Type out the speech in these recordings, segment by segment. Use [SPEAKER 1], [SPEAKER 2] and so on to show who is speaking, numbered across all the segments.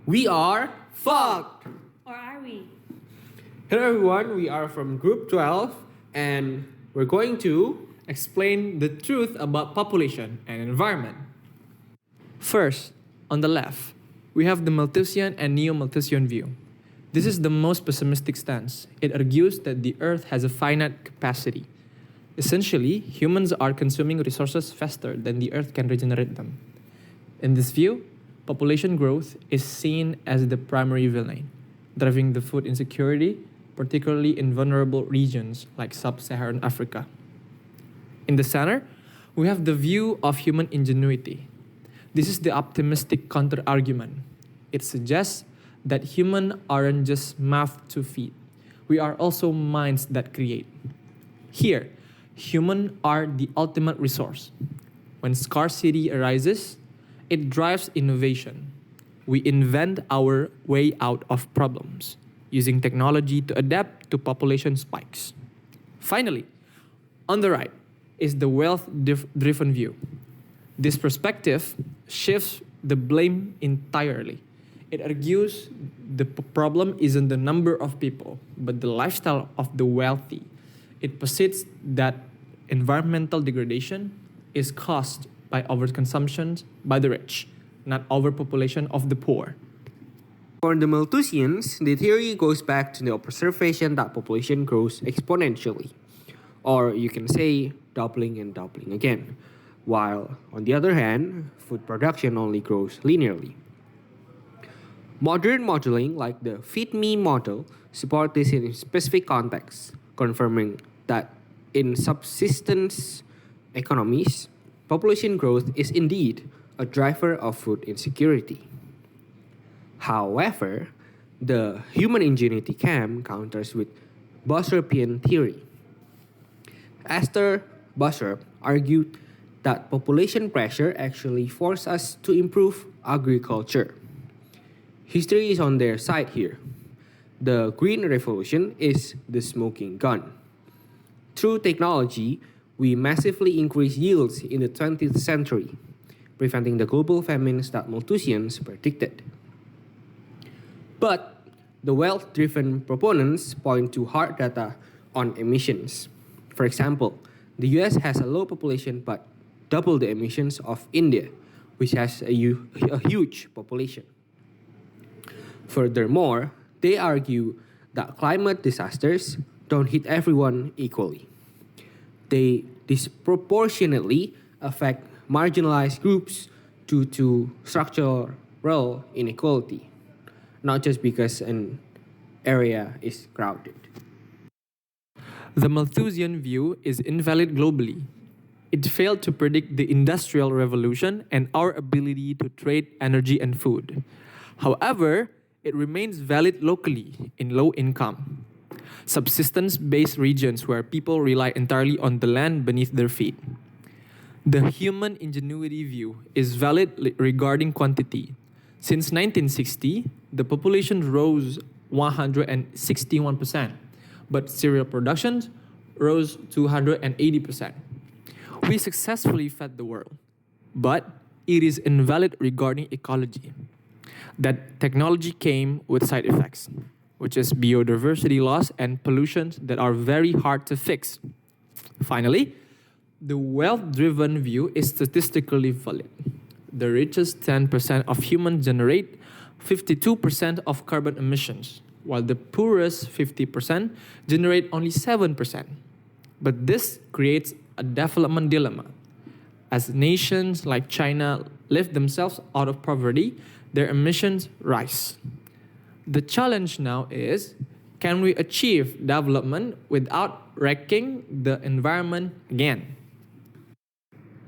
[SPEAKER 1] We are fucked!
[SPEAKER 2] Or are we?
[SPEAKER 1] Hello everyone, we are from Group 12 and we're going to explain the truth about population and environment. First, on the left, we have the Malthusian and Neo-Malthusian view. This is the most pessimistic stance. It argues that the Earth has a finite capacity. Essentially, humans are consuming resources faster than the Earth can regenerate them. In this view, population growth is seen as the primary villain, driving the food insecurity, particularly in vulnerable regions like sub-Saharan Africa. In the center, we have the view of human ingenuity. This is the optimistic counter-argument. It suggests that humans aren't just mouths to feed. We are also minds that create. Here, humans are the ultimate resource. When scarcity arises, it drives innovation. We invent our way out of problems, using technology to adapt to population spikes. Finally, on the right is the wealth-driven view. This perspective shifts the blame entirely. It argues the problem isn't the number of people, but the lifestyle of the wealthy. It posits that environmental degradation is caused by overconsumption by the rich, not overpopulation of the poor.
[SPEAKER 3] For the Malthusians, the theory goes back to the observation that population grows exponentially, or you can say doubling and doubling again, while on the other hand, food production only grows linearly. Modern modeling like the Feed Me model support this in specific contexts, confirming that in subsistence economies, population growth is indeed a driver of food insecurity. However, the human ingenuity camp counters with Bosworthian theory. Esther Bosworth argued that population pressure actually forced us to improve agriculture. History is on their side here. The Green Revolution is the smoking gun. Through technology, we massively increased yields in the 20th century, preventing the global famines that Malthusians predicted. But the wealth-driven proponents point to hard data on emissions. For example, the US has a low population but double the emissions of India, which has a huge population. Furthermore, they argue that climate disasters don't hit everyone equally. They disproportionately affect marginalized groups due to structural inequality, not just because an area is crowded.
[SPEAKER 1] The Malthusian view is invalid globally. It failed to predict the Industrial Revolution and our ability to trade energy and food. However, it remains valid locally in low income, subsistence-based regions where people rely entirely on the land beneath their feet. The human ingenuity view is valid regarding quantity. Since 1960, the population rose 161%, but cereal production rose 280%. We successfully fed the world, but it is invalid regarding ecology. That technology came with side effects, which is biodiversity loss and pollution that are very hard to fix. Finally, the wealth-driven view is statistically valid. The richest 10% of humans generate 52% of carbon emissions, while the poorest 50% generate only 7%. But this creates a development dilemma. As nations like China lift themselves out of poverty, their emissions rise. The challenge now is, can we achieve development without wrecking the environment again?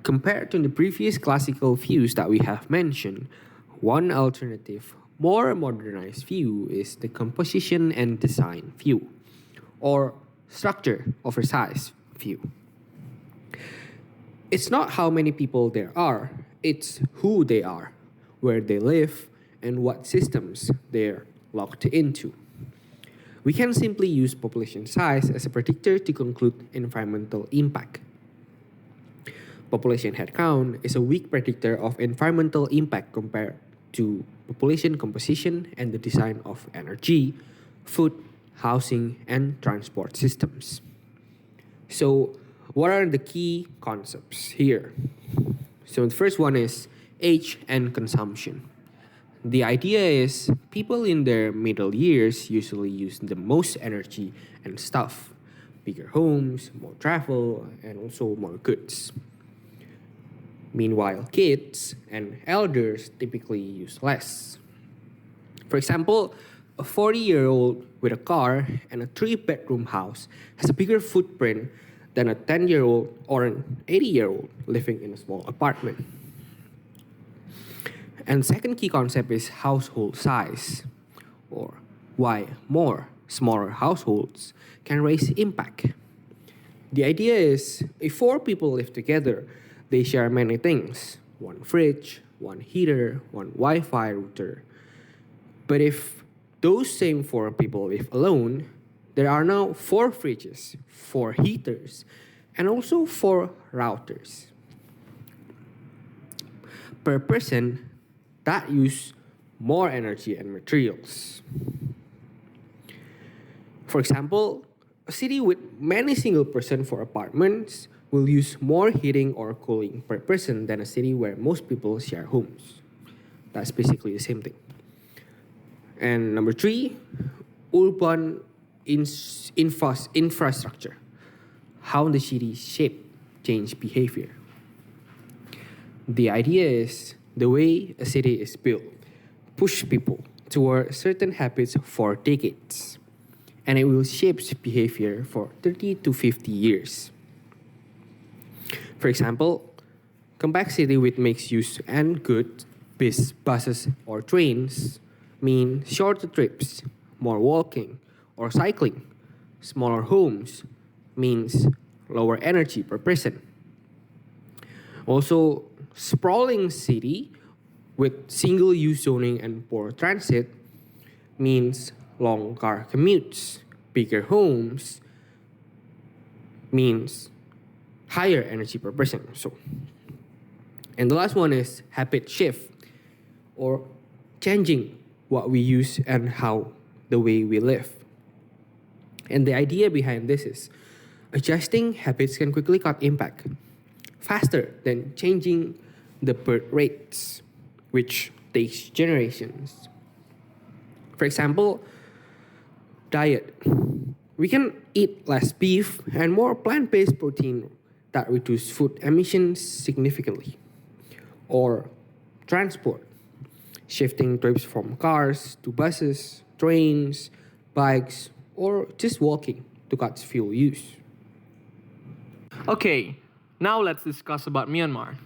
[SPEAKER 3] Compared to the previous classical views that we have mentioned, one alternative, more modernized view is the composition and design view, or structure over size view. It's not how many people there are, it's who they are, where they live, and what systems they're locked into. We can simply use population size as a predictor to conclude environmental impact. Population headcount is a weak predictor of environmental impact compared to population composition and the design of energy, food, housing, and transport systems. So, what are the key concepts here? So, the first one is age and consumption. The idea is people in their middle years usually use the most energy and stuff: bigger homes, more travel, and also more goods. Meanwhile, kids and elders typically use less. For example, a 40-year-old with a car and a 3-bedroom house has a bigger footprint than a 10-year-old or an 80-year-old living in a small apartment. And second key concept is household size, or why more smaller households can raise impact. The idea is if 4 people live together, they share many things: one fridge, one heater, one Wi Fi router. But if those same 4 people live alone, there are now 4 fridges, 4 heaters, and also 4 routers per person that use more energy and materials. For example, a city with many single person for apartments will use more heating or cooling per person than a city where most people share homes. That's basically the same thing. And number 3, urban infrastructure. How the city shape change behavior. The idea is the way a city is built push people toward certain habits for decades, and it will shape behavior for 30 to 50 years. For example, compact city with mixed use and good buses or trains mean shorter trips, more walking or cycling. Smaller homes means lower energy per person. Also, sprawling city with single-use zoning and poor transit means long car commutes. Bigger homes means higher energy per person. And the last one is habit shift, or changing what we use and how the way we live. And the idea behind this is adjusting habits can quickly cut impact faster than changing the birth rates, which takes generations. For example, diet. We can eat less beef and more plant-based protein that reduce food emissions significantly. Or transport, shifting trips from cars to buses, trains, bikes, or just walking to cut fuel use.
[SPEAKER 1] Okay, now let's discuss about Myanmar.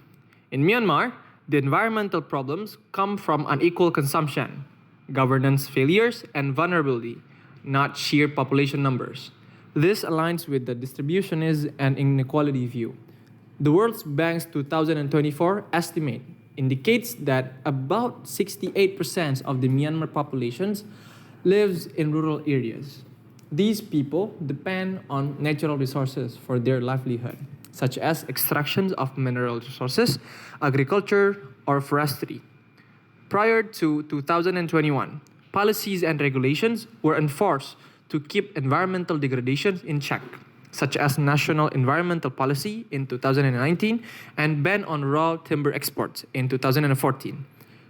[SPEAKER 1] In Myanmar, the environmental problems come from unequal consumption, governance failures, and vulnerability, not sheer population numbers. This aligns with the distributionist and inequality view. The World Bank's 2024 estimate indicates that about 68% of the Myanmar populations lives in rural areas. These people depend on natural resources for their livelihood, such as extractions of mineral resources, agriculture, or forestry. Prior to 2021, policies and regulations were enforced to keep environmental degradation in check, such as National Environmental Policy in 2019 and ban on raw timber exports in 2014.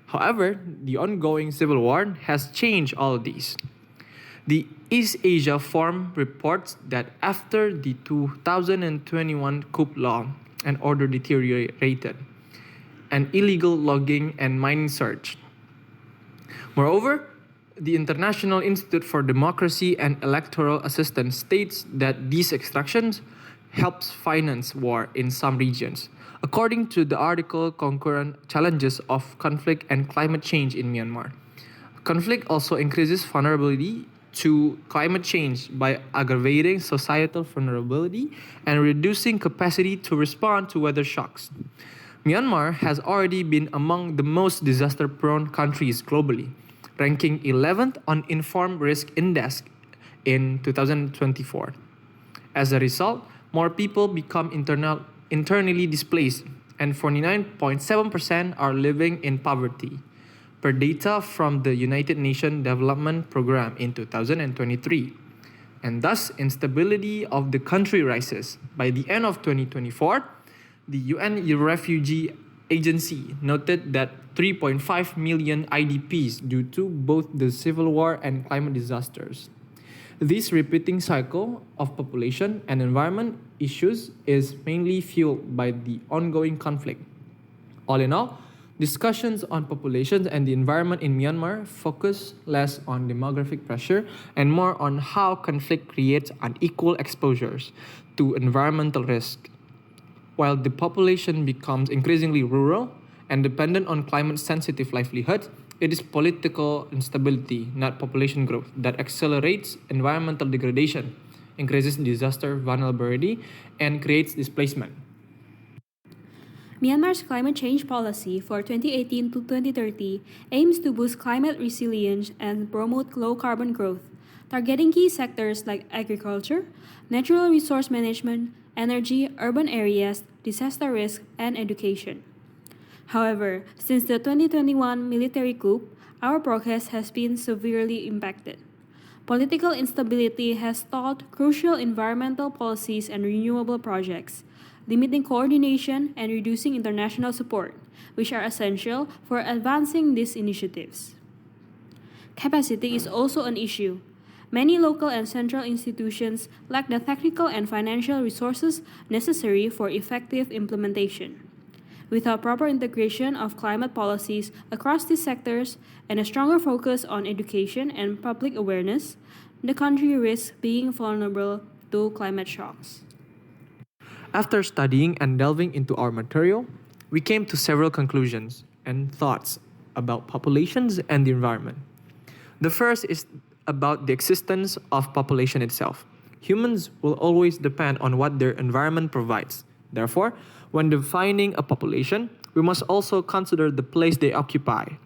[SPEAKER 1] However, the ongoing civil war has changed all of these. The East Asia Forum reports that after the 2021 coup law and order deteriorated, and illegal logging and mining surged. Moreover, the International Institute for Democracy and Electoral Assistance states that these extractions helps finance war in some regions. According to the article Concurrent Challenges of Conflict and Climate Change in Myanmar, conflict also increases vulnerability to climate change by aggravating societal vulnerability and reducing capacity to respond to weather shocks. Myanmar has already been among the most disaster-prone countries globally, ranking 11th on Informed Risk Index in 2024. As a result, more people become internally displaced, and 49.7% are living in poverty. per data from the United Nations Development Programme in 2023. And thus, instability of the country rises. By the end of 2024, the UN Refugee Agency noted that 3.5 million IDPs due to both the civil war and climate disasters. This repeating cycle of population and environment issues is mainly fueled by the ongoing conflict. All in all, discussions on populations and the environment in Myanmar focus less on demographic pressure and more on how conflict creates unequal exposures to environmental risk. While the population becomes increasingly rural and dependent on climate-sensitive livelihoods, it is political instability, not population growth, that accelerates environmental degradation, increases disaster vulnerability, and creates displacement.
[SPEAKER 2] Myanmar's climate change policy for 2018 to 2030 aims to boost climate resilience and promote low-carbon growth, targeting key sectors like agriculture, natural resource management, energy, urban areas, disaster risk, and education. However, since the 2021 military coup, our progress has been severely impacted. Political instability has stalled crucial environmental policies and renewable projects, limiting coordination and reducing international support, which are essential for advancing these initiatives. Capacity is also an issue. Many local and central institutions lack the technical and financial resources necessary for effective implementation. Without proper integration of climate policies across these sectors and a stronger focus on education and public awareness, the country risks being vulnerable to climate shocks.
[SPEAKER 1] After studying and delving into our material, we came to several conclusions and thoughts about populations and the environment. The first is about the existence of population itself. Humans will always depend on what their environment provides. Therefore, when defining a population, we must also consider the place they occupy.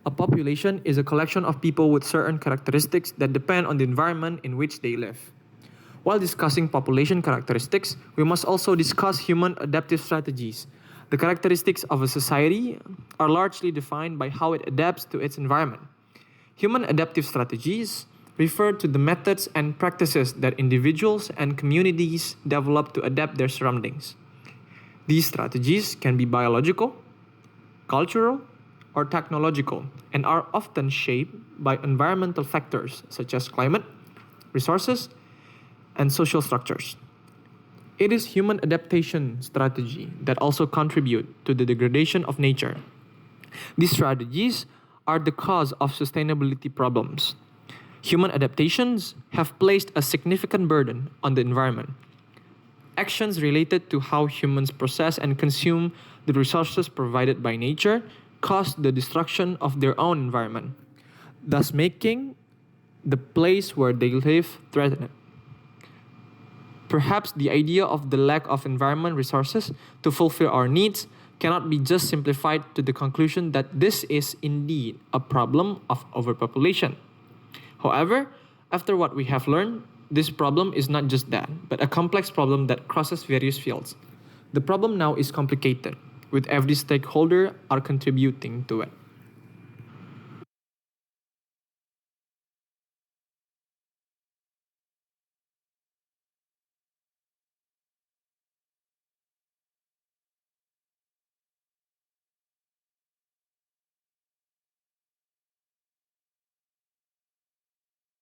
[SPEAKER 1] A population is a collection of people with certain characteristics that depend on the environment in which they live. While discussing population characteristics, we must also discuss human adaptive strategies. The characteristics of a society are largely defined by how it adapts to its environment. Human adaptive strategies refer to the methods and practices that individuals and communities develop to adapt their surroundings. These strategies can be biological, cultural, or technological, and are often shaped by environmental factors such as climate, resources, and social structures. It is human adaptation strategy that also contribute to the degradation of nature. These strategies are the cause of sustainability problems. Human adaptations have placed a significant burden on the environment. Actions related to how humans process and consume the resources provided by nature cause the destruction of their own environment, thus making the place where they live threatened. Perhaps the idea of the lack of environment resources to fulfill our needs cannot be just simplified to the conclusion that this is indeed a problem of overpopulation. However, after what we have learned, this problem is not just that, but a complex problem that crosses various fields. The problem now is complicated, with every stakeholder are contributing to it.